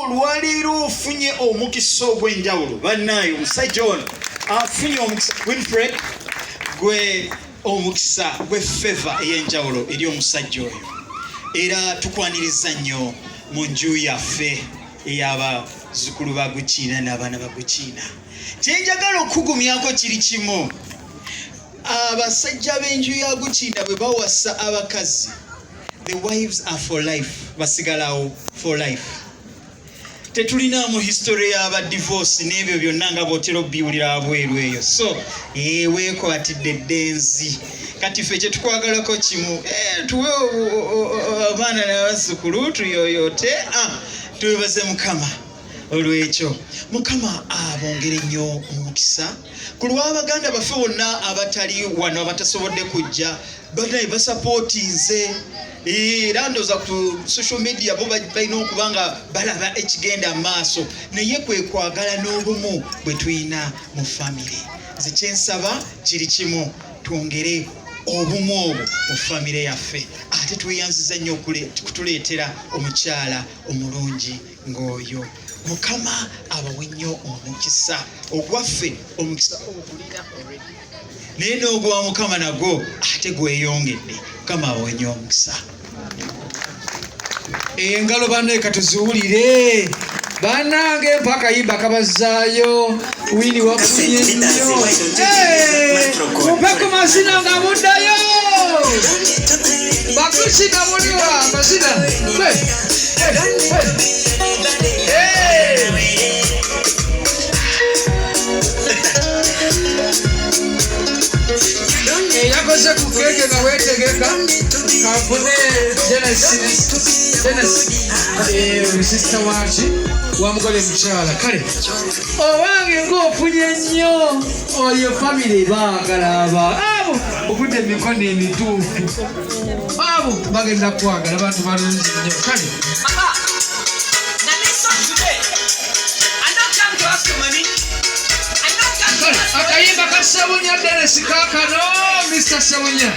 olwaleero ofunye omukisa ogw'enjawulo bannaayo omusajja ono afunye omukisa WINFRED gwe omukisa gwe favor ey'enjawulo eri omusajja oyo era tukwaniriza nnyo mu nju yaffe ey'abazzukulu ba Gukina n'abaana ba Gukina. Kyenjagala okugumyako kiri kimu, abasajja b'enju ya Gukina bwe bawasa abakazi, the wives are for life, basigalawo for life. Tetulinamu history y'aba divorce n'ebyo byonna nga bw'otera obbiwulira abweru eyo. So weekwatidde eddenzi. Kati ffe kye tukwagalako kimu, tuwe abaana n'abazzukulu tuyoyote, twebaze Mukama olw'ekyo. Mukama abongere nnyo omukisa ku lw'Abaganda baffe bonna abatali wano abatasobodde kujja basapootinze. Era ndowooza ku social media bo balina okuba nga balaba ekigenda maaso, naye kwe kwagala n'obumu bwe tulina mu famire. Nze kyensaba kiri kimu, twongere obumu obwo mu famire yaffe, ate tweyanziza nnyo okutuleetera omukyala omulungi ng'oyo. Mukama abawe nnyo omukisa ogwaffe, omukisa ogulina already, naye n'ogwa Mukama nagwo ate gweyongedde. Mukama abawe nnyo omukisa. Engalo banne katuziwulire bannange mpaka yimba kabazaayo wini wafunye nnyo mupeko mazina nga muddayo bakusina muliwa mazina yakoze ku keke nga weetegeka kafune sister waki wamugole mukyala kale owange ng'ofunye nnyo oyo famire baagala abo okudde emikono emituufu abo bagenda kwagala bantu balungi nnyo kale akayimba ka Ssebunya Dennis kaakano Mr. Ssebunya.